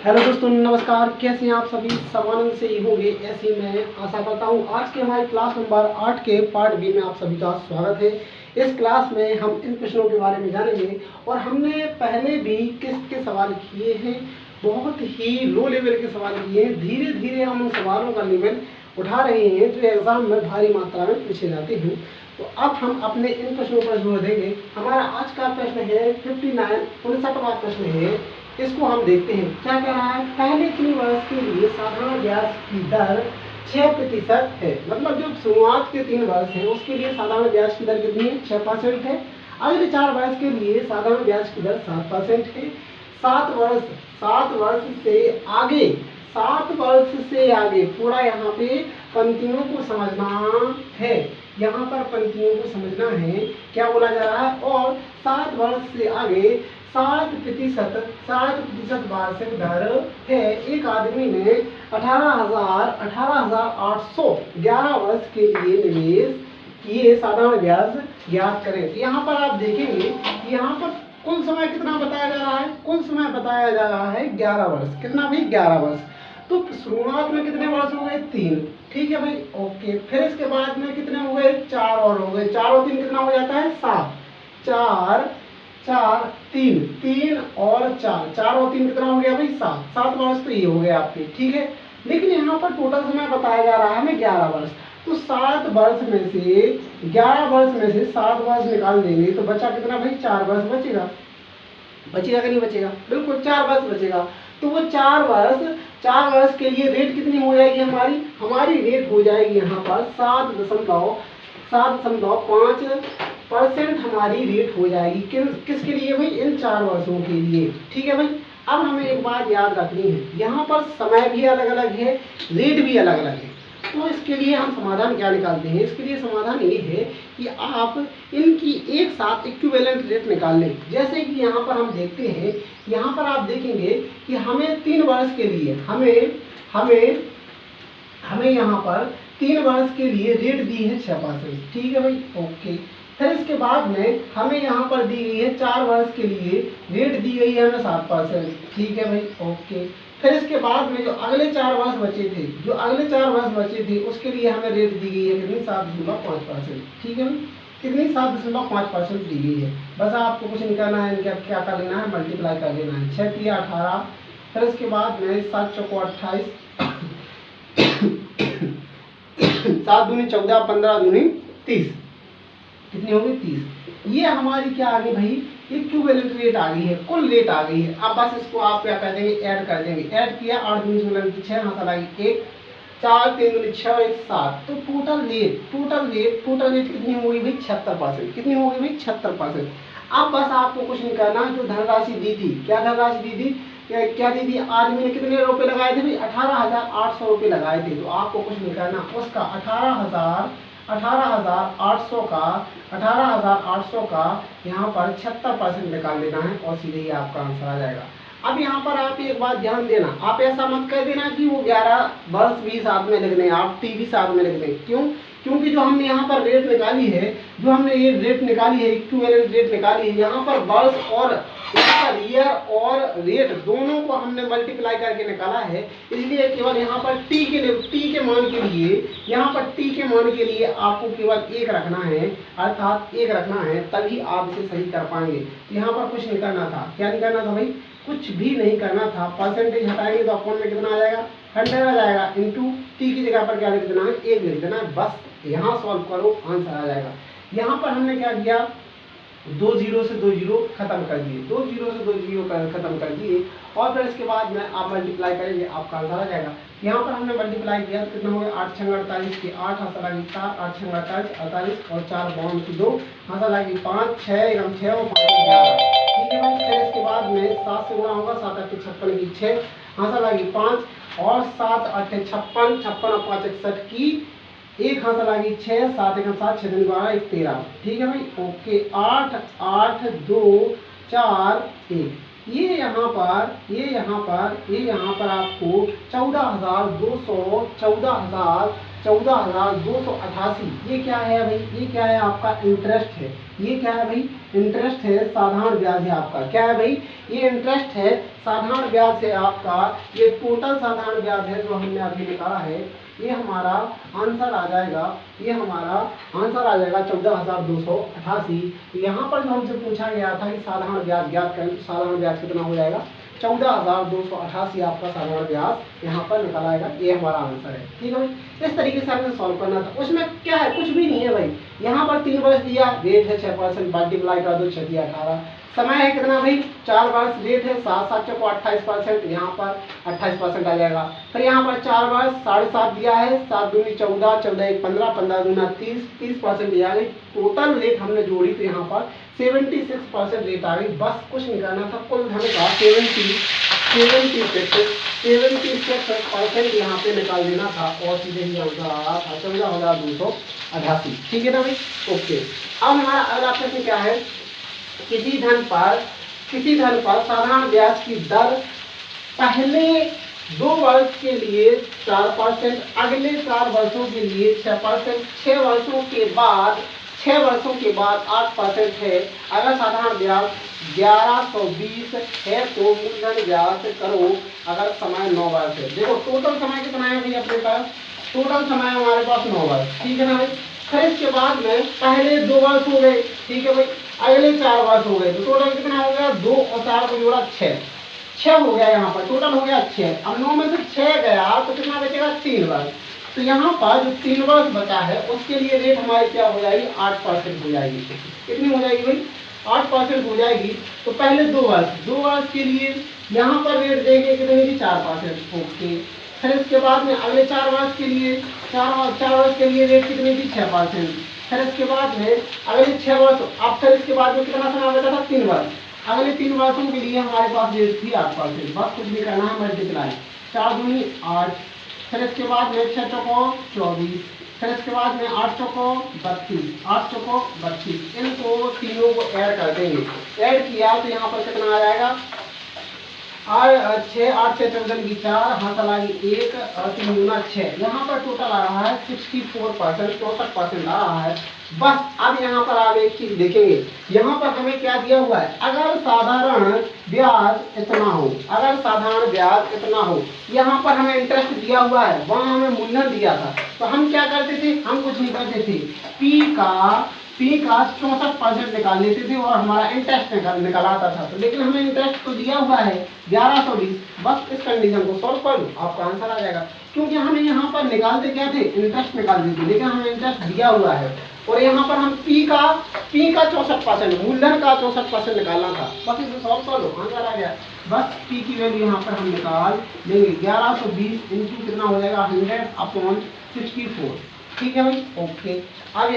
Hello दोस्तों, नमस्कार। कैसे हैं आप सभी? सर्वानंद से ही होंगे ऐसी मैं आशा करता हूं। आज के हमारे क्लास नंबर 8 के पार्ट बी में आप सभी का स्वागत है। इस क्लास में हम इन प्रश्नों के बारे में जानेंगे और हमने पहले भी किसके सवाल किए हैं, बहुत ही लो लेवल के सवाल किए हैं। धीरे धीरे हम उन सवालों का लेवल उठा रहे हैं जो एग्जाम में भारी मात्रा में पूछे जाते हैं। तो अब हम अपने इन प्रश्नों पर जोर देंगे। हमारा आज का प्रश्न है 59वां प्रश्न है। इसको हम देखते हैं क्या कह रहा है। पहले 3 वर्ष के लिए साधारण ब्याज की दर 6% है। मतलब जो शुरुआत के 3 वर्ष हैं उसके लिए साधारण ब्याज की दर कितनी है? 6% है। अगले 4 वर्ष के लिए साधारण ब्याज की दर 7% है। 7 वर्ष से आगे 7 वर्ष से आगे पूरा यहाँ पे पंक्तियों को समझना है। यहाँ पर पंक्तियों को समझना है क्या बोला जा रहा है। और 7 वर्ष से आगे 7% वार्षिक दर है। एक आदमी ने 18,811 वर्ष के लिए निवेश किए। साधारण ब्याज ज्ञात करें। तो यहाँ पर आप देखेंगे कि यहाँ पर कुल समय कितना बताया जा रहा है? कुल समय बताया जा रहा है 11 वर्ष। कितना भाई? 11 वर्ष। तो शुरुआत में कितने वर्ष हो गए? 3। ठीक है भाई, ओके। फिर इसके बाद में कितने हो गए? 4 और हो गए। 4 और 3 कितना हो जाता है? 7। 3 और 4 और 3 कितना हो गया भाई? 7 वर्ष तो ये हो गए आपके। ठीक है, लेकिन यहाँ पर टोटल समय बताया जा रहा है हमें 11 वर्ष। तो 7 वर्ष में से 11 वर्ष में से 7 वर्ष निकाल देंगे तो बचा कितना भाई? 4 वर्ष बचेगा। बचेगा कि नहीं बचेगा? बिल्कुल 4 वर्ष बचेगा। तो वो 4 वर्ष के लिए रेट कितनी हो जाएगी हमारी रेट हो जाएगी यहाँ पर 7.5% हमारी रेट हो जाएगी। किसके लिए भाई? इन 4 वर्षों के लिए। ठीक है भाई। अब हमें एक बात याद रखनी है, यहाँ पर समय भी अलग अलग है, रेट भी अलग अलग है। तो इसके लिए हम समाधान क्या निकालते हैं? इसके लिए समाधान ये है कि आप इनकी एक साथ इक्विवेलेंट रेट निकाल लें। जैसे कि यहाँ पर हम देखते हैं, यहाँ पर आप देखेंगे कि हमें 3 वर्ष के लिए हमें यहाँ पर 3 वर्ष के लिए रेट दी है 6%। ठीक है भाई, ओके। फिर इसके बाद में हमें यहाँ पर दी गई है 4 वर्ष के लिए रेट दी गई है हमें 7%। ठीक है भाई, ओके। फिर इसके बाद में जो अगले 4 वर्ष बचे थे उसके लिए हमें रेट दी गई है कितनी? 7.5%। ठीक है भाई, कितनी? 7.5% दी गई है। बस आपको कुछ नहीं करना है, क्या कर लेना है? मल्टीप्लाई कर लेना है। 6 3 18। फिर इसके बाद में 7 चौको 28, 7 दूनी 14, 15 दूनी 30। कितनी होगी? 30। ये हमारी क्या आ गई भाई? इक्विवेलेंट रेट आ गई है, कुल रेट आ गई है। अब बस इसको आप क्या कर देंगे? ऐड कर देंगे। ऐड किया, 8 दूनी 16 6, हाथ लगी 1, 4 3 दूनी 6 1 7। तो टोटल रेट कितनी होगी भाई? 76%। कितनी होगी भाई? 76%। अब बस आपको कुछ नहीं करना, जो धनराशि दी थी, क्या धनराशि दी थी? क्या दी थी? आदमी ने कितने रुपए लगाए थे भाई? 18,800 रुपये लगाए थे। तो आपको कुछ नहीं करना, उसका 18,800 का यहाँ पर 76% निकाल लेना है और सीधे ही आपका आंसर आ जाएगा। अब यहाँ पर आप एक बात ध्यान देना, आप ऐसा मत कर देना कि वो 11 वर्ष भी साथ में लिख दें, आप टी भी साथ में लिख दें। क्यों? क्योंकि जो हमने यहाँ पर रेट निकाली है, इक्विवेलेंट रेट निकाली है, यहाँ पर वर्ष और ईयर और रेट दोनों को हमने मल्टीप्लाई करके निकाला है। इसलिए केवल यहाँ पर टी के मान के लिए आपको केवल 1 रखना है, अर्थात 1 रखना है, तभी आप इसे सही कर पाएंगे। तो यहाँ पर कुछ नहीं करना था। क्या नहीं करना था भाई? कुछ भी नहीं करना था। परसेंटेज हटाएंगे तो अकाउंट में कितना आ जाएगा? 100 आ जाएगा। इंटू टी की जगह पर क्या लिख देना है? 1 लिख देना है। बस यहाँ सॉल्व करो, आंसर आ जाएगा। यहाँ पर हमने क्या किया? 2 0 से 2 0 खत्म कर दिए, खत्म कर दिए। और फिर इसके बाद में आप मल्टीप्लाई करेंगे, आपका आंसर आ जाएगा। यहाँ पर हमने मल्टीप्लाई किया तो कितना हो गया? 8 6 48 के 8, हाथ लगी 4, 8 6 48 और 4 52 2, हाथ लगी 5 6 1 6 और 5 11। ठीक है भाई। फिर इसके बाद में 7 से गुणा होगा, 7 8 56 की 6, हाथ लगी 5 और 7 8 56, 56 और 5 61 की 1, हाथ लगी 6, 7 1 7, 6 3 12 1 13। ठीक है भाई, ओके। 8 8 2 4 1। ये यहाँ पर आपको 14,214 14,288। ये क्या है भाई? ये क्या है? आपका इंटरेस्ट है। ये क्या है भाई? इंटरेस्ट है, साधारण ब्याज है आपका। क्या है भाई? ये इंटरेस्ट है, साधारण ब्याज है आपका। ये टोटल साधारण ब्याज है जो हमने अभी निकाला है। ये हमारा आंसर आ जाएगा, ये हमारा आंसर आ जाएगा 14,288। यहाँ पर जो हमसे पूछा गया था कि साधारण ब्याज ज्ञात करें, तो साधारण ब्याज कितना हो जाएगा? 14,288 आपका साधारण ब्याज यहाँ पर निकाला आएगा। ये हमारा आंसर है। ठीक है भाई, इस तरीके से हमें सॉल्व करना था। उसमें क्या है? कुछ भी नहीं है भाई। यहाँ पर 3 वर्ष दिया, रेट है 6%, मल्टीप्लाई कर दो 6 दिया 18। समय है कितना भाई? 4 वर्ष, रेट है 7 7 चौको 28%, यहाँ पर 28% आ जाएगा। फिर यहाँ पर 4 वर्ष 7.5 दिया है, 7 दूनी 14, 14 1 15, 15 दूना 30, 30% दिया गई। टोटल रेट हमने जोड़ी तो यहाँ पर 76% रेट आ गई। बस कुछ नहीं करना था, कुल धन का 76% यहाँ पे निकाल देना था और सीधे ही आंसर आ रहा था 14,288। ठीक है ना भाई? ओके। अब हमारा अगला प्रश्न क्या है? किसी धन पर साधारण ब्याज की दर पहले 2 वर्ष के लिए 4%, अगले 4 वर्षों के लिए 6%, 6 वर्षों के बाद 8% है। अगर साधारण ब्याज 1120 है तो मूलधन ब्याज करो अगर समय 9 वर्ष है। देखो टोटल समय कितना है भाई अपने पास? टोटल समय हमारे पास 9 वर्ष। ठीक है ना भाई? फिर इसके बाद में पहले 2 वर्ष हो गए, ठीक है भाई, अगले 4 वर्ष हो गए, तो टोटल कितना हो गया? 2 और 4 को जोड़ा 6 हो गया। यहाँ पर टोटल हो गया 6। अब 9 में से 6 गया तो कितना बचेगा? 3 वर्ष। तो यहाँ पर जो 3 वर्ष बचा है उसके लिए रेट हमारी क्या हो जाएगी? 8% हो जाएगी। कितनी हो जाएगी भाई? 8% हो जाएगी। तो पहले 2 वर्ष के लिए यहाँ पर रेट देंगे कितनी थी? 4%। ओके। फिर इसके बाद में अगले 4 वर्ष के लिए 4 वर्ष के लिए रेट कितनी थी? 6%। फिर इसके बाद में अगले 6 वर्ष, अब फिर इसके बाद में कितना समय बचा था? 3 वर्ष। अगले 3 वर्षों के लिए हमारे पास रेट थी 8%। बस कुछ भी करना है, मल्टीप्लाई 4 दूनी 8। फिर इसके बाद में 6 चौको 24। फिर इसके बाद में 8 चौको 32, 8 चौको 32। इनको तीनों को ऐड कर देंगे। ऐड किया तो यहाँ पर कितना आ जाएगा? 8 6 8 6 14 की 4, हाथ लगी 1 और 3 दूना 6। यहाँ पर टोटल आ रहा है 64%, 64% आ रहा है। बस अब यहाँ पर आप एक चीज देखेंगे, यहाँ पर हमें क्या दिया हुआ है? अगर साधारण ब्याज इतना हो, अगर साधारण ब्याज इतना हो, यहाँ पर हमें इंटरेस्ट दिया हुआ है, वहाँ हमें मूलधन दिया था, तो हम क्या करते थे? हम कुछ नहीं करते थे, पी का 64% निकाल लेते थे और हमारा इंटरेस्ट निकाल आता था। तो लेकिन हमें इंटरेस्ट तो दिया हुआ है 1120। बस इस कंडीशन को सॉल्व कर लो, आपका आंसर आ जाएगा। क्योंकि हमें यहाँ पर निकालते क्या थे? इंटरेस्ट निकालते थे, लेकिन हमें इंटरेस्ट दिया हुआ है और यहाँ पर हम पी का 64%, मूलधन का 64% निकालना था। बस इसे सॉल्व कर लो, आंसर आ गया। बस पी की वैल्यू यहाँ पर हम निकाल लेंगे। 1120 इंटू कितना हो जाएगा? 100/64। ठीक है भाई? ओके। अब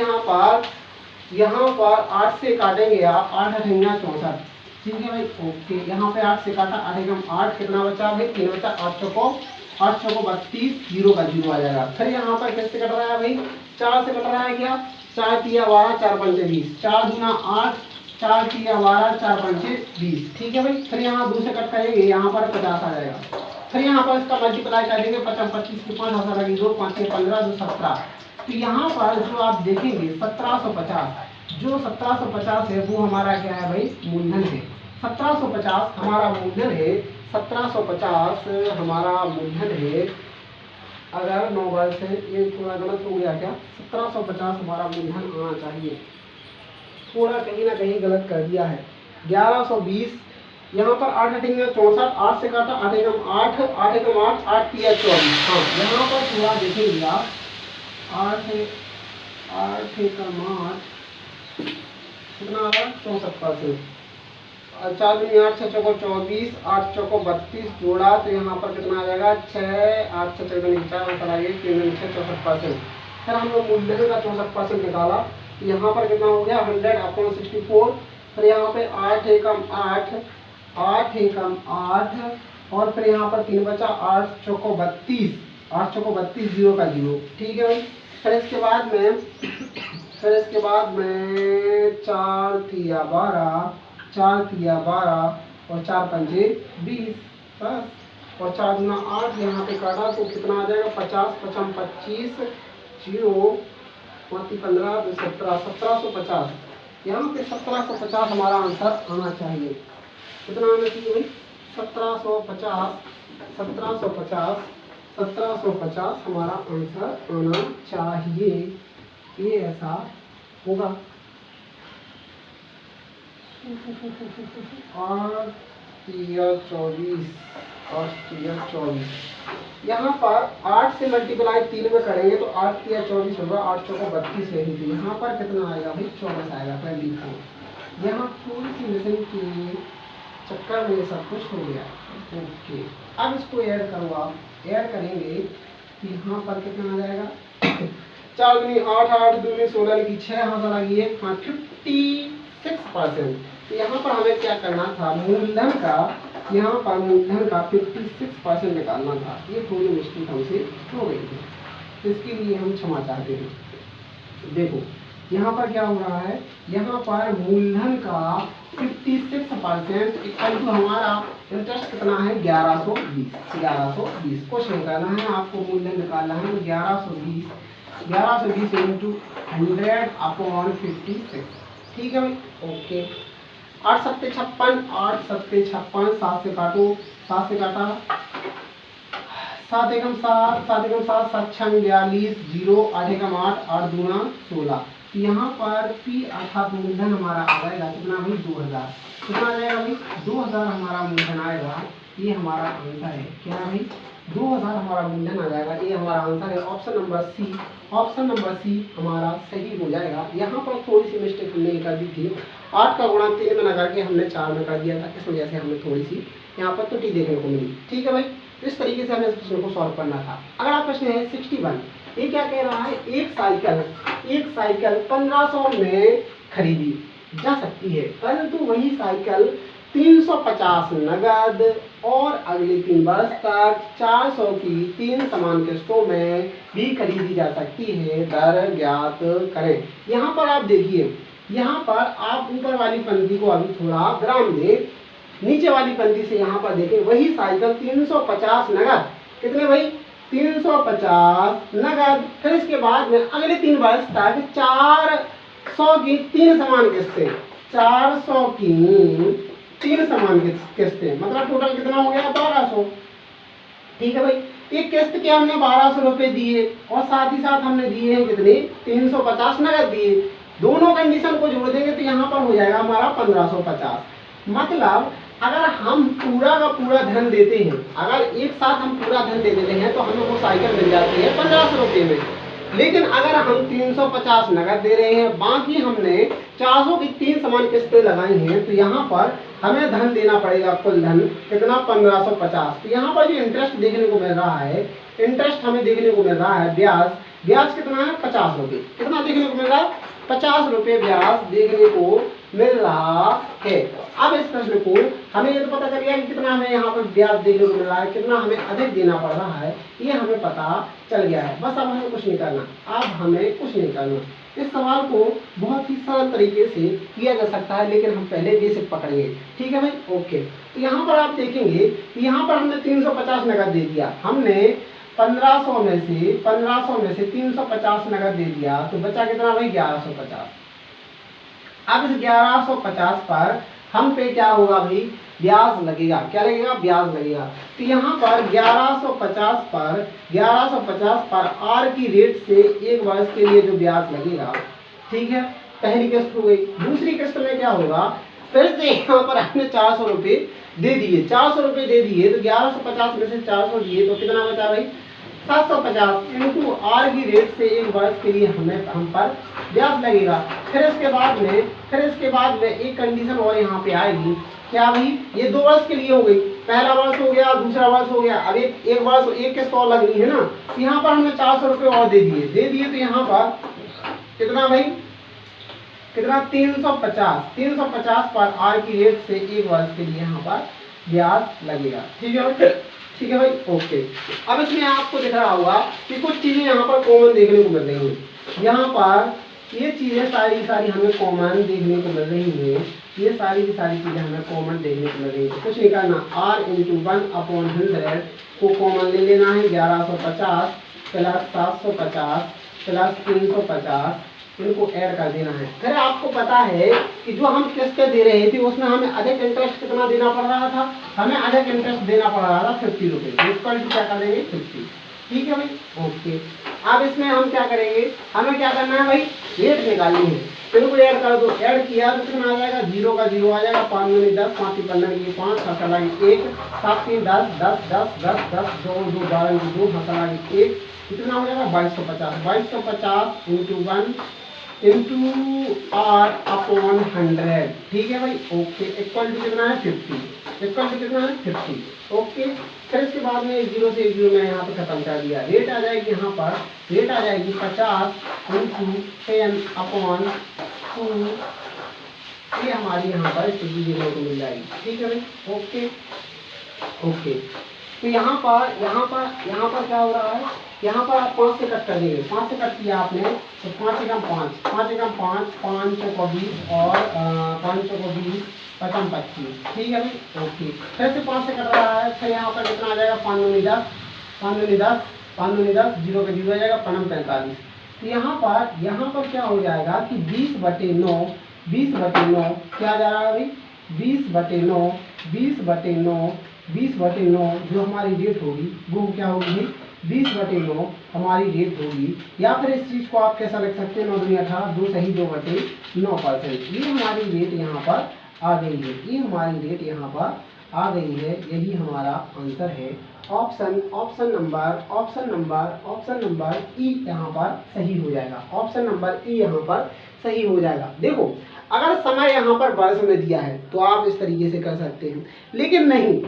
यहाँ पर 8 से काटेंगे आप, 8 अठेंगा 64। ठीक है भाई? ओके। यहाँ पे 8 से काटा, 8 एकम 8, कितना बचा भाई? 3 बचा। 8 चौको 32, 0 का 0 आ जाएगा। फिर यहाँ पर किससे कट रहा है भाई? 4 से कट रहा है क्या? 4 तिया 12, 4 पंचे 20, 4 दूना 8, 4 तिया 12, 4 पंचे 20। ठीक है भाई? फिर यहाँ 2 से कट करेंगे, यहाँ पर 50 आ जाएगा। फिर यहाँ पर इसका मल्टीप्लाई कर देंगे, 50 25 की 5 हाथ लगी 2, 5 6 15, 2 17। तो यहाँ पर जो आप देखेंगे 1750, जो 1750 है वो हमारा क्या है भाई? मूलधन है। 1750 हमारा मूलधन है, 1750 हमारा मूलधन है। अगर 9 वर्ष है, ये थोड़ा गलत हो गया क्या? 1750 हमारा मूलधन आना चाहिए, थोड़ा कहीं ना कहीं गलत कर दिया है। 1120, यहाँ पर 8 अठेंगे 64, 8 से काटा, 8 एकम 8, 8 एकम 8, 8 तिया 24। हाँ, यहाँ पर थोड़ा देखेंगे आप, 8 एकम 8 कितना आ रहा? 64%। 4 दूनी 8, 6 चौको 24, 8 चौको 32 जोड़ा तो यहाँ पर कितना आ जाएगा? 6 8 6 14 4 आंसर आ गया 64%। फिर हम लोग मूलधन का 64% निकाला, यहाँ पर कितना हो गया? 100/64। फिर यहाँ पे 8 एकम 8, 8 एकम 8 और फिर यहाँ पर 3 बचा, 8 चौको 32, 8 चौको 32, 0 का 0। ठीक है भाई? फिर इसके बाद में 4 तिया 12, 4 तिया 12 और 4 पंजे 20, बस। और 4 दूना 8, यहाँ पे काटा तो कितना आ जाएगा? 50 55 25, 0 15 तो 17 1750। यहाँ पे 1750 हमारा आंसर आना चाहिए। कितना आना चाहिए भाई? 1750 1750 1750 हमारा आंसर आना चाहिए। ये ऐसा होगा। और 24 यहाँ पर 8 से मल्टीप्लाई 3 में करेंगे तो 8 3 24 होगा। 8 चौका 32 है। यहाँ पर कितना आएगा भाई? 24 आएगा। पहली फोर यहाँ थोड़ी सी मिसिंग के चक्कर में सब कुछ हो गया। ओके, अब इसको ऐड करो। आप ऐड करेंगे तो यहाँ पर कितना आ जाएगा? 4 दूनी 8 8 दूनी 16 की 6 हाथ लगी है। 56%। तो यहाँ पर हमें क्या करना था? मूलधन का, यहाँ पर मूलधन का 56% निकालना था। ये थोड़ी मिस्टेक हमसे हो गई थी, इसके लिए हम क्षमा चाहते हैं। देखो यहाँ पर क्या हो रहा है? यहाँ पर मूलधन का 56% इक्वल टू हमारा इंटरेस्ट कितना है? 1120। 1120 कुछ निकालना है आपको, मूलधन निकालना है। तो 1120 इंटू 100 अपॉन 56। ठीक है भाई? ओके। 8 सत्ते 56, 8 सत्ते 56, 7 से काटो, 7 से काटा, 7 एकम 7, 7 एकम 7, 7 छंग 42, 0 8 एकम 8, 8 दूना 16। यहाँ पर पी अर्थात मूलधन हमारा आ जाएगा कितना भाई? 2000। कितना आ जाएगा भाई? 2000 हमारा मूलधन आएगा। ये हमारा आंसर है। क्या भाई? 2000 हमारा मूलधन आ जाएगा। ये हमारा आंसर है। Option number C, option number C हमारा सही हो जाएगा। यहाँ पर थोड़ी सी मिस्टेक हमने कर दी थी। 8 का गुणा 3 में न करके हमने 4 में कर दिया था। इस वजह से हमें थोड़ी सी यहाँ पर त्रुटि देखने को मिली। ठीक है भाई? इस तरीके से हमें इस प्रश्न को सॉल्व करना था। अगला प्रश्न है 61। ये क्या कह रहा है? एक साइकिल 1500 में खरीदी जा सकती है, परंतु वही साइकिल 350 नगद और अगले 3 वर्ष तक 400 की 3 समान किस्तों में भी खरीदी जा सकती है। दर ज्ञात करें। यहाँ पर आप देखिए, यहाँ पर आप ऊपर वाली पंक्ति को अभी थोड़ा विराम दें, नीचे वाली पंक्ति से यहाँ पर देखें। वही साइकिल 350 नगद, कितने भाई? 350 नगद। फिर इसके बाद में अगले 3 वर्ष तक 400 की 3 समान किस्तें, 400 की 3 समान किस्तें, मतलब टोटल कितना हो गया? 1200। ठीक है भाई? एक किस्त के हमने 1200 रुपए दिए और साथ ही साथ हमने दिए हैं कितने? 350 नगद दिए। दोनों कंडीशन को जोड़ देंगे तो यहाँ पर हो जाएगा हमारा 1550। मतलब अगर हम पूरा का पूरा धन देते हैं, अगर एक साथ हम पूरा धन दे देते हैं तो हमें वो साइकिल मिल जाती है 1500 रुपये में। लेकिन अगर हम 350 नगद दे रहे हैं, बाकी हमने 400 की 3 समान किस्तें लगाई हैं, तो यहाँ पर हमें धन देना पड़ेगा। कुल धन कितना? 1550। तो यहाँ पर जो इंटरेस्ट देखने को मिल रहा है, इंटरेस्ट हमें देखने को मिल रहा है, ब्याज, ब्याज कितना है? 50 रुपये। कितना देखने को मिल रहा है? 50 रुपये ब्याज देखने को मिल रहा है। अब इस प्रश्न को हमें ये तो पता चल गया कि कितना हमें यहाँ पर ब्याज देखने को मिल रहा है, कितना हमें अधिक देना पड़ रहा है, ये हमें पता चल गया है। बस अब हमें कुछ नहीं करना, अब हमें कुछ नहीं करना। इस सवाल को बहुत ही सरल तरीके से किया जा सकता है, लेकिन हम पहले बेसिक पकड़ेंगे। ठीक है भाई? ओके। तो यहाँ पर आप देखेंगे, यहाँ पर हमने 350 नगद दे दिया, हमने 1500 में से 350 नगद दे दिया, तो बचा कितना भाई? 1150। अब इस 1150 पर हम पे क्या होगा भाई? ब्याज लगेगा। क्या लगेगा? ब्याज लगेगा। तो यहाँ पर 1150 पर आर की रेट से 1 वर्ष के लिए जो ब्याज लगेगा, ठीक है, पहली किस्त हो गई। दूसरी किस्त में क्या होगा? फिर से यहाँ पर हमने 400 रुपये दे दिए, 400 रुपये दे दिए, तो 1150 में से 400 दिए तो कितना बचा भाई? 750 इंटू आर की रेट से 1 वर्ष के लिए हम पर ब्याज लगेगा। फिर इसके बाद में एक कंडीशन और यहाँ पे आएगी। क्या भाई? ये 2 वर्ष के लिए हो गई, पहला वर्ष हो गया, दूसरा वर्ष हो गया, अब एक वर्ष एक किस्त और लगनी है ना। यहाँ पर हमने 400 रुपये और दे दिए तो यहाँ पर कितना भाई? कितना? 350 पर आर की रेट से 1 वर्ष के लिए यहाँ पर ब्याज लगेगा। ठीक है भाई? ठीक है भाई? ओके। अब इसमें आपको दिख रहा होगा कि कुछ चीजें यहाँ पर कॉमन देखने को मिल रही हैं। यहाँ पर ये चीजें सारी की सारी हमें कॉमन देखने को मिल रही हैं। ये सारी की सारी चीजें हमें कॉमन देखने को मिल रही है। कुछ नहीं करना, r इंटू 1/100 को कॉमन ले लेना है। 1150 प्लस 750 प्लस 350 इनको ऐड कर देना है। फिर आपको पता है कि जो हम किस्तें दे रहे थे उसमें हमें अधिक इंटरेस्ट कितना देना पड़ रहा था, हमें अधिक इंटरेस्ट देना पड़ रहा था 50 रुपये। इक्वल टू क्या कर देंगे 50, ठीक है भाई ओके। अब इसमें हम क्या करेंगे, हमें क्या करना है भाई, रेट निकालनी है। इनको ऐड कर दो, ऐड किया तो कितना आ जाएगा, 0 का 0 आ जाएगा, 5 दूनी 10, 5 तीन 15 की 5, 7 लगी 1, 7 तीन 10, 10 10 10 10 2 2 12 की 2, 7 लगी 1, कितना हो जाएगा 2250। 2250 इंटू 1 इंटू आर अपॉन 100, ठीक है भाई ओके। इक्वल टू कितना है 50, इक्वल टू कितना है 50 ओके। फिर इसके बाद में 0 से 0 मैं यहाँ पे खत्म कर दिया। रेट आ जाएगी यहाँ पर, रेट आ जाएगी 50 इंटू 10 अपॉन 2, ये हमारी यहाँ पर स्थिति देखने को मिल जाएगी, ठीक है भाई ओके ओके। तो यहाँ पर क्या हो रहा है, यहाँ पर आप 5 से कट कर देंगे, 5 से कट किया आपने तो 5 एकम 5, 5 एकम 5, 5 चौको 20 और 5 चौको 20, 5 25, ठीक है भाई ओके। फिर से 5 से कट रहा है, फिर यहाँ पर कितना आ जाएगा 5 दूनी 10, 5 दूनी 10, 5 दूनी 10, 0 का 0 आ जाएगा, 5 45। तो यहाँ पर क्या हो जाएगा कि 20/9, 20/9 क्या जा रहा है भाई, 20/9, 20/9, 20/9 जो हमारी रेट होगी वो क्या होगी, 20/9 हमारी रेट होगी। या फिर इस चीज को आप कैसा लिख सकते हैं, 9 दूनी 18, 2 सही 2/9%। ये हमारी रेट यहाँ पर आ गई है, ये हमारी रेट यहाँ पर आ गई है, यही हमारा आंसर है। ऑप्शन नंबर ई यहाँ पर सही हो जाएगा, ऑप्शन नंबर ई यहाँ पर सही हो जाएगा। देखो अगर समय यहाँ पर वर्ष में दिया है तो आप इस तरीके से कर सकते हैं, लेकिन नहीं,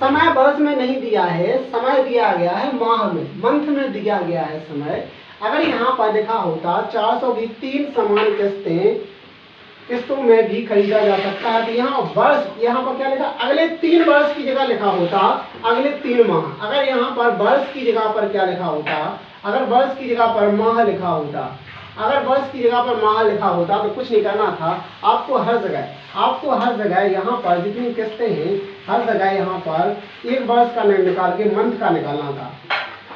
समय वर्ष में नहीं दिया है, समय दिया गया है माह में, मंथ में दिया गया है समय। अगर यहाँ पर लिखा होता 400 की 3 समान किस्तों में भी खरीदा जा सकता है, तो यहाँ वर्ष, यहाँ पर क्या लिखा, अगले 3 वर्ष की जगह लिखा होता अगले 3 माह। अगर यहाँ पर वर्ष की जगह पर क्या लिखा होता, अगर वर्ष की जगह पर माह लिखा होता, अगर वर्ष की जगह पर माह लिखा होता तो कुछ नहीं करना था, आपको हर जगह यहाँ पर जितनी किस्तें हैं हर जगह यहाँ पर 1 वर्ष का निकाल के मंथ का निकालना था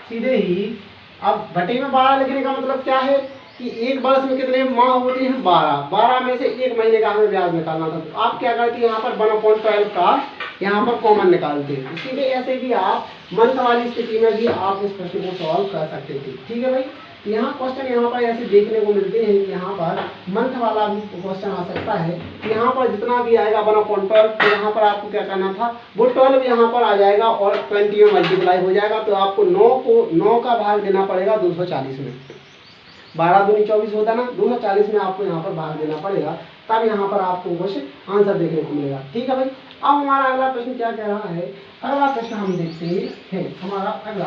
सीधे ही। अब घटे में 12 लिखने का मतलब क्या है कि 1 वर्ष में कितने माह होते हैं, 12 में से 1 महीने का हमें ब्याज निकालना था। तो आप क्या करते हैं, यहाँ पर 1/12 का यहाँ पर कॉमन निकालते हैं। इसीलिए ऐसे भी आप मंथ वाली स्थिति में भी आप इस प्रश्न को सॉल्व कर सकते थे, ठीक है भाई। यहाँ क्वेश्चन यहाँ पर ऐसे देखने को मिलते हैं कि यहाँ पर मंथ वाला भी क्वेश्चन आ सकता है। यहाँ पर जितना भी आएगा 1/12, तो यहाँ पर आपको क्या करना था, वो 12 यहाँ पर आ जाएगा और 20 में मल्टीप्लाई हो जाएगा। तो आपको 9 का भाग देना पड़ेगा 240 में, 12 दूनी 24 होता ना, 240 में आपको यहाँ पर भाग देना पड़ेगा, तब यहाँ पर आपको कुछ आंसर देखने को मिलेगा, ठीक है भाई। अब हमारा अगला प्रश्न क्या कह रहा है, अगला प्रश्न हम देखते हैं, हमारा अगला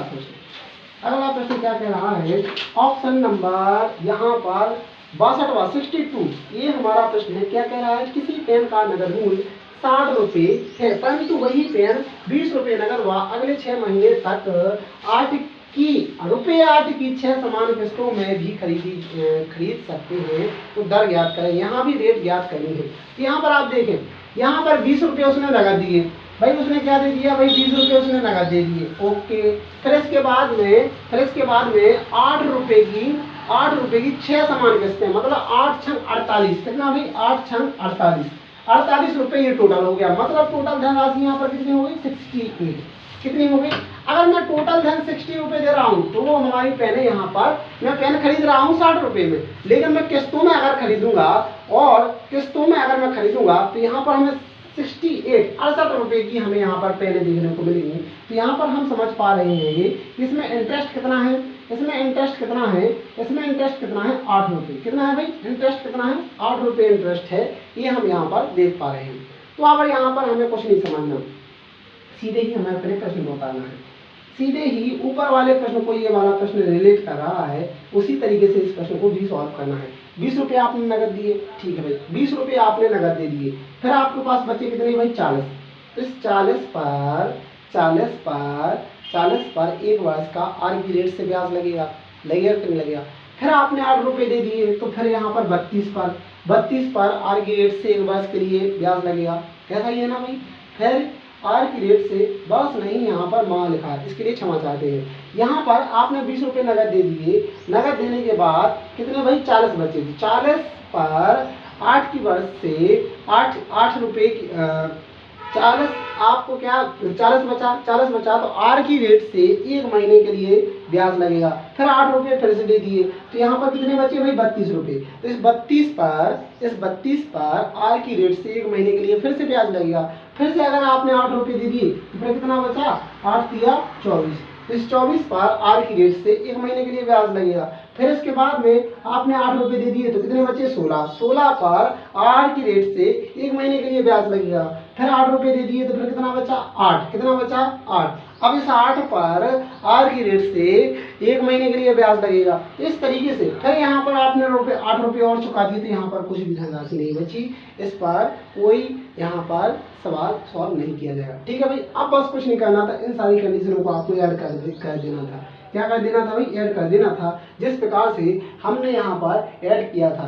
प्रश्न क्या कह रहा है, ऑप्शन नंबर यहाँ पर 62वां 62, ये हमारा प्रश्न है। क्या कह रहा है, किसी पेन का नगद मूल्य 60 रुपये है, परंतु वही पेन 20 रुपये नगद व अगले 6 महीने तक रुपये 8 की 6 समान किस्तों में भी खरीद सकते हैं। तो दर ज्ञात करें, यहाँ भी रेट ज्ञात करनी है। तो यहाँ पर आप देखें, यहाँ पर 20 रुपये उसने नगद दिए भाई, उसने क्या दे दिया भाई, 20 रुपये उसने नगद दे दिए ओके। फिर इसके बाद में 8 रुपये की 6 समान किस्तें, मतलब 8 छंग 48, कितना भाई 8 छंग 48 रुपये ये टोटल हो गया। मतलब टोटल धनराशि यहाँ पर कितनी हो गई, 68, कितनी हो गई। अगर मैं टोटल धन 60 रुपये दे रहा हूँ तो वो हमारी पेन है, यहाँ पर मैं पेन खरीद रहा हूँ 60 रुपये में, लेकिन मैं किस्तों में अगर खरीदूंगा तो यहाँ पर हमें 68 रुपये की हमें यहाँ पर पेन देखने को मिलेंगी। तो यहाँ पर हम समझ पा रहे हैं कि इसमें इंटरेस्ट कितना है, इसमें इंटरेस्ट कितना है 8 रुपये। कितना है भाई, इंटरेस्ट कितना है 8 रुपये इंटरेस्ट है, ये हम यहाँ पर देख पा रहे हैं। तो अब यहाँ पर हमें कुछ नहीं समझना, सीधे ही हमें अपने प्रश्न में उतारना है, सीधे ही ऊपर वाले प्रश्न को ये वाला प्रश्न रिलेट कर रहा है, उसी तरीके से इस प्रश्न को भी सॉल्व करना है। 20 रुपये आपने नगद दिए, ठीक है भाई, 20 रुपये आपने नगद दे दिए। फिर आपके पास बचे कितने भाई, 40। इस 40 पर 1 वर्ष का आर की रेट से ब्याज लगेगा कि नहीं लगेगा। फिर आपने 8 रुपये दे दिए, तो फिर यहाँ पर 32 पर आर की रेट से 1 वर्ष के लिए ब्याज लगेगा, कैसा ही है ना भाई। फिर आर की रेट से बस नहीं, यहाँ पर माँ लिखा है, इसके लिए क्षमा चाहते हैं। यहाँ पर आपने 20 रुपये नगद दे दिए, नगद देने के बाद कितने भाई 40 बचे, 40 पर 8 की वर्ष से 8 रुपये की 40 आपको क्या 40 बचा तो आर की रेट से 1 महीने के लिए ब्याज लगेगा। फिर 8 रुपये फिर से दे दिए तो यहाँ पर कितने बचे भाई 32 रुपये। तो इस 32 पर आर की रेट से 1 महीने के लिए फिर से ब्याज लगेगा। फिर से अगर आपने 8 रुपये दे दिए तो फिर कितना बचा 8 तिया 24। तो इस 24 पर आर की रेट से 1 महीने के लिए ब्याज लगेगा। फिर इसके बाद में आपने 8 रुपये दे दिए तो कितने बचे 16 पर आर की रेट से 1 महीने के लिए ब्याज लगेगा। फिर 8 रुपये दे दिए तो फिर कितना बचा 8, कितना बचा 8। अब इस 8 पर आर की रेट से 1 महीने के लिए ब्याज लगेगा। इस तरीके से फिर यहाँ पर आपने 8 रुपये और चुका दिए तो यहाँ पर कुछ भी धनराशि नहीं बची। इस पर कोई यहाँ पर सवाल सॉल्व नहीं किया जाएगा। ठीक है भाई, अब बस कुछ नहीं करना था, इन सारी कंडीशनों को आपको ऐड कर देना था। क्या कर देना था भाई, ऐड कर देना था। जिस प्रकार से हमने यहाँ पर ऐड किया था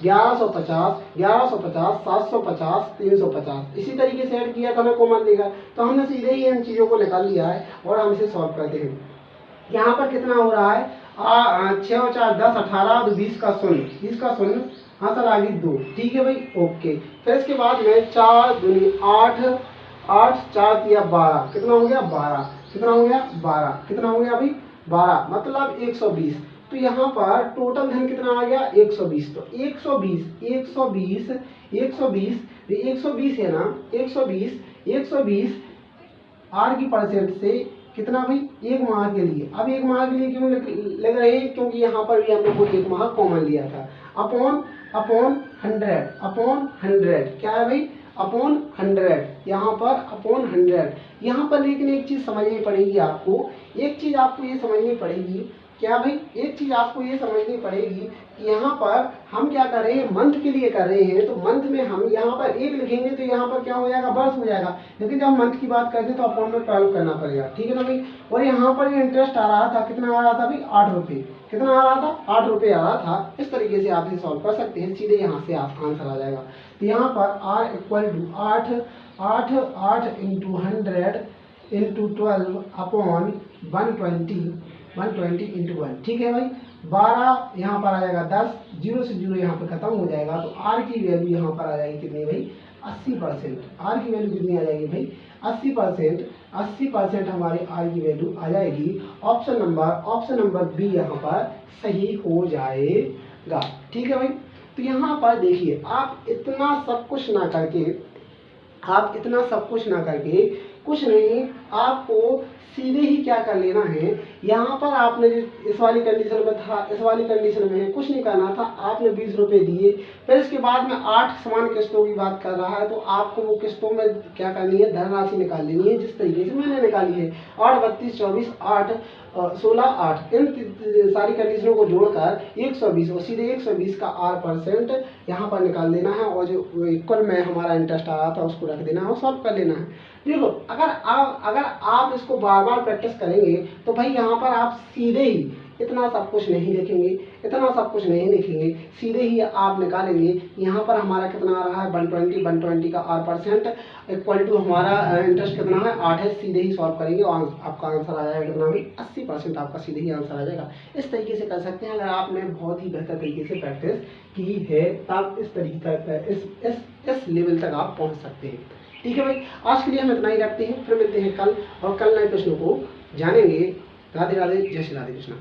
1150, 750, 350, इसी तरीके से ऐड किया था ना कॉमन लेकर। तो हमने सीधे ही इन चीज़ों को निकाल लिया है और हम इसे सॉल्व करते हैं। यहाँ पर कितना हो रहा है 6 और 4 10 18 और 20 का शून्य, हाँ सर आगे 2। ठीक है भाई, ओके। फिर इसके बाद में 4 दूनी 8, 4 तिया 12, कितना हो गया 12, कितना हो गया 12, कितना हो गया भाई 12, मतलब 120। तो यहाँ पर टोटल धन कितना आ गया 120। तो 120 है ना, 120 आर की परसेंट से कितना भाई 1 माह के लिए। अब 1 माह के लिए क्यों लग रहे हैं, क्योंकि यहाँ पर भी हमने वो 1 माह कॉमन लिया था। अपॉन 100 क्या है भाई अपॉन 100, यहाँ पर अपॉन 100। यहाँ पर लेकिन एक चीज़ समझनी पड़ेगी आपको, एक चीज़ आपको ये समझनी पड़ेगी, क्या भाई एक चीज़ आपको ये समझनी पड़ेगी कि यहाँ पर हम क्या कर रहे हैं, मंथ के लिए कर रहे हैं। तो मंथ में हम यहाँ पर 1 लिखेंगे तो यहाँ पर क्या हो जाएगा वर्ष हो जाएगा, लेकिन जब हम मंथ की बात करते हैं तो अपॉन में 12 करना पड़ेगा। ठीक है ना भाई। और यहाँ पर ये इंटरेस्ट आ रहा था, कितना आ रहा था भाई 8 रुपये, कितना आ रहा था 8 रुपये आ रहा था। इस तरीके से आप इसे सॉल्व कर सकते हैं, सीधे यहाँ से आपका आंसर आ जाएगा। तो यहाँ पर R equal to 8 into 100 into 12 upon 120 into 1। ठीक है भाई, 12 यहाँ पर आ जाएगा 10, 0 से 0 यहाँ पर खत्म हो जाएगा। तो R की वैल्यू यहाँ पर आ जाएगी कितनी भाई 80%। R की वैल्यू कितनी आ जाएगी भाई 80% हमारे R की वैल्यू आ जाएगी। ऑप्शन नंबर बी यहाँ पर सही हो जाएगा। ठीक है भाई। तो यहाँ पर देखिए, आप इतना सब कुछ ना करके कुछ नहीं, आपको सीधे ही क्या कर लेना है, यहाँ पर आपने इस वाली कंडीशन में था, इस वाली कंडीशन में कुछ नहीं करना था। आपने 20 रुपये दिए, फिर इसके बाद में 8 समान किस्तों की बात कर रहा है, तो आपको वो किस्तों में क्या करनी है, धनराशि निकाल लेनी है, जिस तरीके से मैंने निकाली है। 8 32 24 8 16 8, इन सारी कंडीशनों को जोड़कर 120 और सीधे 120 का R% यहाँ पर निकाल देना है, और जो इक्वल में हमारा इंटरेस्ट आ रहा था उसको रख देना है और सॉल्व कर लेना है। देखो, अगर आप इसको बार बार प्रैक्टिस करेंगे तो भाई यहाँ पर आप सीधे ही इतना सब कुछ नहीं लिखेंगे, सीधे ही आप निकालेंगे। यहाँ पर हमारा कितना आ रहा है 120 का R% इक्वल टू हमारा इंटरेस्ट कितना है 8 है। सीधे ही सॉल्व करेंगे और आपका आंसर आ जाएगा कितना भाई 80%, आपका सीधे ही आंसर आ जाएगा। इस तरीके से कर सकते हैं अगर आपने बहुत ही बेहतर तरीके से प्रैक्टिस की है, तब इस तरीके इस लेवल तक आप पहुँच सकते हैं। ठीक है भाई, आज के लिए हम इतना ही रखते हैं, फिर मिलते हैं कल और कल नए प्रश्नों को जानेंगे। राधे राधे, जय श्री राधे कृष्णा।